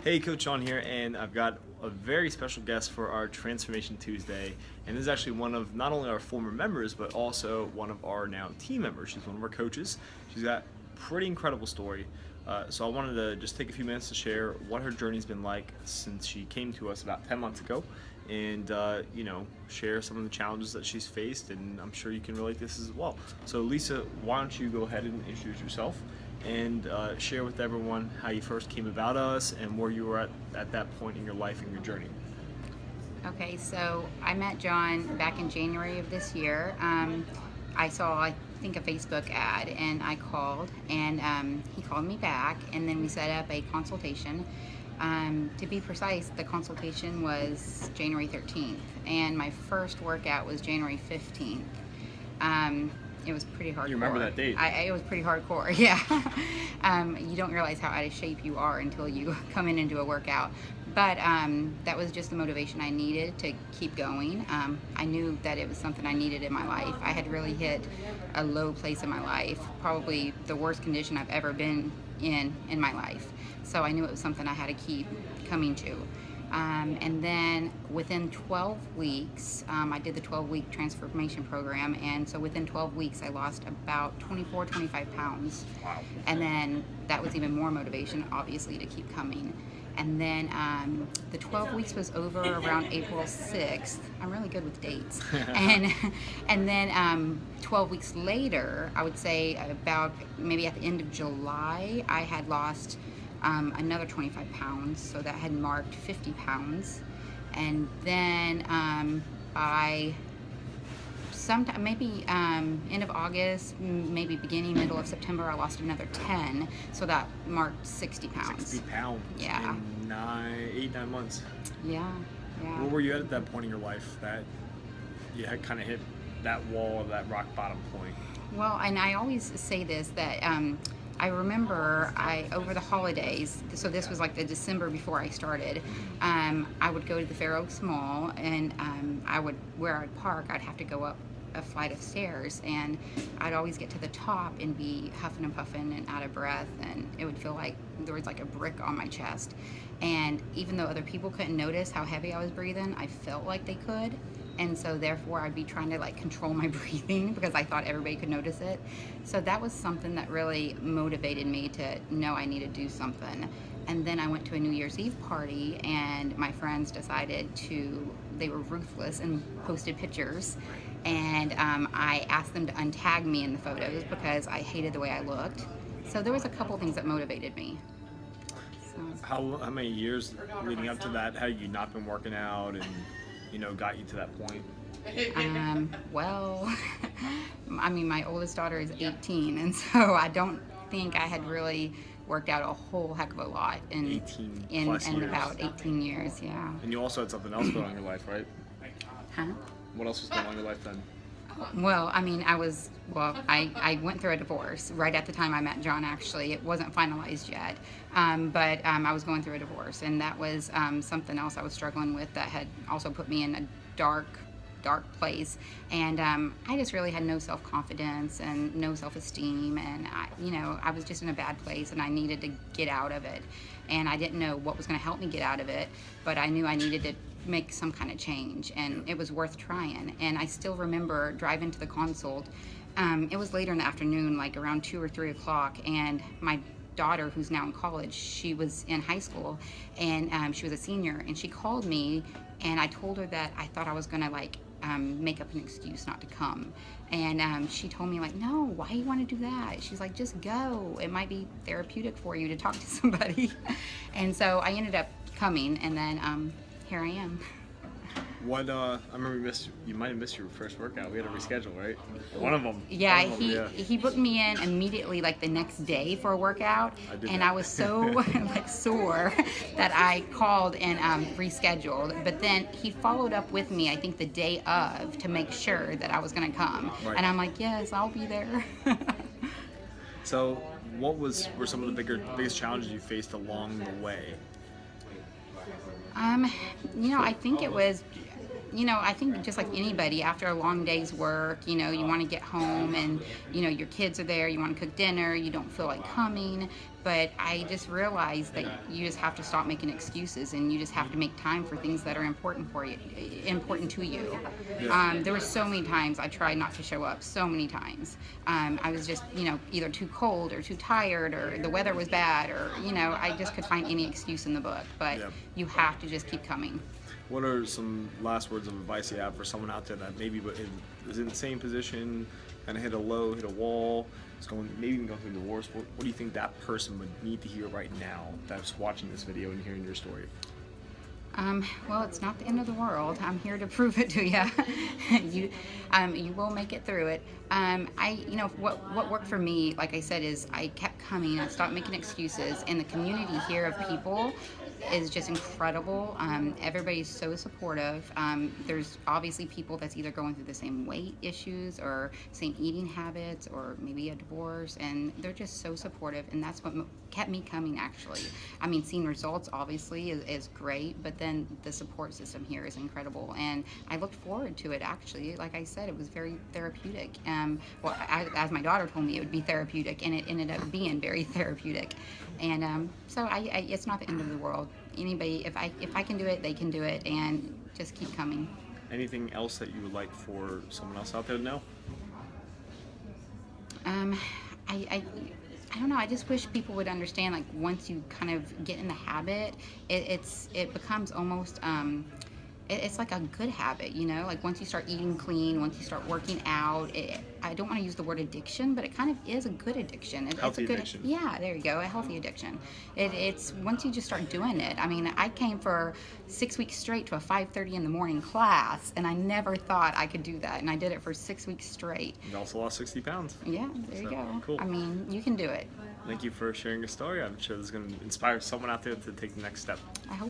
Hey, Coach Sean here, and I've got a very special guest for our Transformation Tuesday. And this is actually one of not only our former members, but also one of our now team members. She's one of our coaches. She's got a pretty incredible story. So I wanted to just take a few minutes to share what her journey's been like since she came to us about 10 months ago, and share some of the challenges that she's faced, and I'm sure you can relate to this as well. So Lisa, why don't you go ahead and introduce yourself and share with everyone how you first came about us and where you were at that point in your life and your journey. Okay, so I met John back in January of this year. I saw, I think, a Facebook ad, and I called, and he called me back, and then we set up a consultation. To be precise, the consultation was January 13th, and my first workout was January 15th. It was pretty hardcore. You remember that date? It was pretty hardcore, yeah. You don't realize how out of shape you are until you come in and do a workout. But that was just the motivation I needed to keep going. I knew that it was something I needed in my life. I had really hit a low place in my life, probably the worst condition I've ever been in my life. So I knew it was something I had to keep coming to. And then within 12 weeks, I did the 12-week transformation program, and so within 12 weeks I lost about 25 pounds. Wow. And then that was even more motivation, obviously, to keep coming. And then the 12 weeks was over around April 6th. I'm really good with dates. and then 12 weeks later, I would say about maybe at the end of July, I had lost another 25 pounds, so that had marked 50 pounds. And then sometime, maybe end of August, maybe middle of September, I lost another 10, so that marked 60 pounds. 60 pounds. Yeah. In 8-9 months. Yeah. Where were you at that point in your life that you had kind of hit that wall of that rock bottom point? Well, and I always say this, that I remember over the holidays, so this was like the December before I started, I would go to the Fair Oaks Mall, and where I'd park, I'd have to go up a flight of stairs, and I'd always get to the top and be huffing and puffing and out of breath, and it would feel like there was like a brick on my chest. And even though other people couldn't notice how heavy I was breathing, I felt like they could. And so therefore I'd be trying to like control my breathing because I thought everybody could notice it. So that was something that really motivated me to know I need to do something. And then I went to a New Year's Eve party, and my friends decided they were ruthless and posted pictures. And I asked them to untag me in the photos because I hated the way I looked. So there was a couple things that motivated me. How many years leading up to that had you not been working out and got you to that point? Well, I mean, my oldest daughter is 18, and so I don't think I had really worked out a whole heck of a lot in about 18 years, yeah. And you also had something else going on in your life, right? Huh? What else was going on in your life then? Well, I mean, I went through a divorce right at the time I met John, actually. It wasn't finalized yet, but I was going through a divorce, and that was something else I was struggling with that had also put me in a dark place. And I just really had no self-confidence and no self-esteem, and I was just in a bad place, and I needed to get out of it. And I didn't know what was going to help me get out of it, but I knew I needed to make some kind of change, and it was worth trying. And I still remember driving to the consult. It was later in the afternoon, like around 2 or 3 o'clock, and my daughter, who's now in college, she was in high school, and she was a senior, and she called me, and I told her that I thought I was gonna make up an excuse not to come. And she told me, like, no, why do you want to do that? She's like, just go. It might be therapeutic for you to talk to somebody. And so I ended up coming, and then here I am. I remember you might have missed your first workout. We had to reschedule, right? One of them. Yeah, he booked me in immediately, like the next day for a workout, I was so like sore that I called and rescheduled. But then he followed up with me, I think the day of, to make sure that I was going to come. Right. And I'm like, yes, I'll be there. So, what were some of the biggest challenges you faced along the way? I think it was, I think just like anybody, after a long day's work, you want to get home and, your kids are there, you want to cook dinner, you don't feel like coming. But I just realized that you just have to stop making excuses, and you just have to make time for things that are important to you. There were so many times I tried not to show up, so many times. I was just, either too cold or too tired, or the weather was bad, or, I just could find any excuse in the book. But you have to just keep coming. What are some last words of advice you have for someone out there that maybe is in the same position, kind of hit a low, hit a wall, is maybe even going through a divorce? What do you think that person would need to hear right now that's watching this video and hearing your story? Well, it's not the end of the world. I'm here to prove it to you. You will make it through it. What worked for me, like I said, is I kept coming. I stopped making excuses, and the community here of people is just incredible. Everybody's so supportive. There's obviously people that's either going through the same weight issues or same eating habits or maybe a divorce, and they're just so supportive, and that's what kept me coming, actually. I mean, seeing results obviously is great, but then the support system here is incredible, and I looked forward to it, actually. Like I said, it was very therapeutic. As my daughter told me, it would be therapeutic, and it ended up being very therapeutic. And so it's not the end of the world. Anybody, if I can do it, they can do it, and just keep coming. Anything else that you would like for someone else out there to know? I don't know. I just wish people would understand, like, once you kind of get in the habit, it becomes almost it's like a good habit, like once you start eating clean, once you start working out, I don't want to use the word addiction, but it kind of is a good addiction. Healthy it's a good addiction. Yeah, there you go, a healthy addiction. It's once you just start doing it. I mean, I came for 6 weeks straight to a 5:30 in the morning class, and I never thought I could do that, and I did it for 6 weeks strate. You also lost 60 pounds. Yeah, there you go. Cool. I mean, you can do it. Thank you for sharing your story. I'm sure this is going to inspire someone out there to take the next step. I hope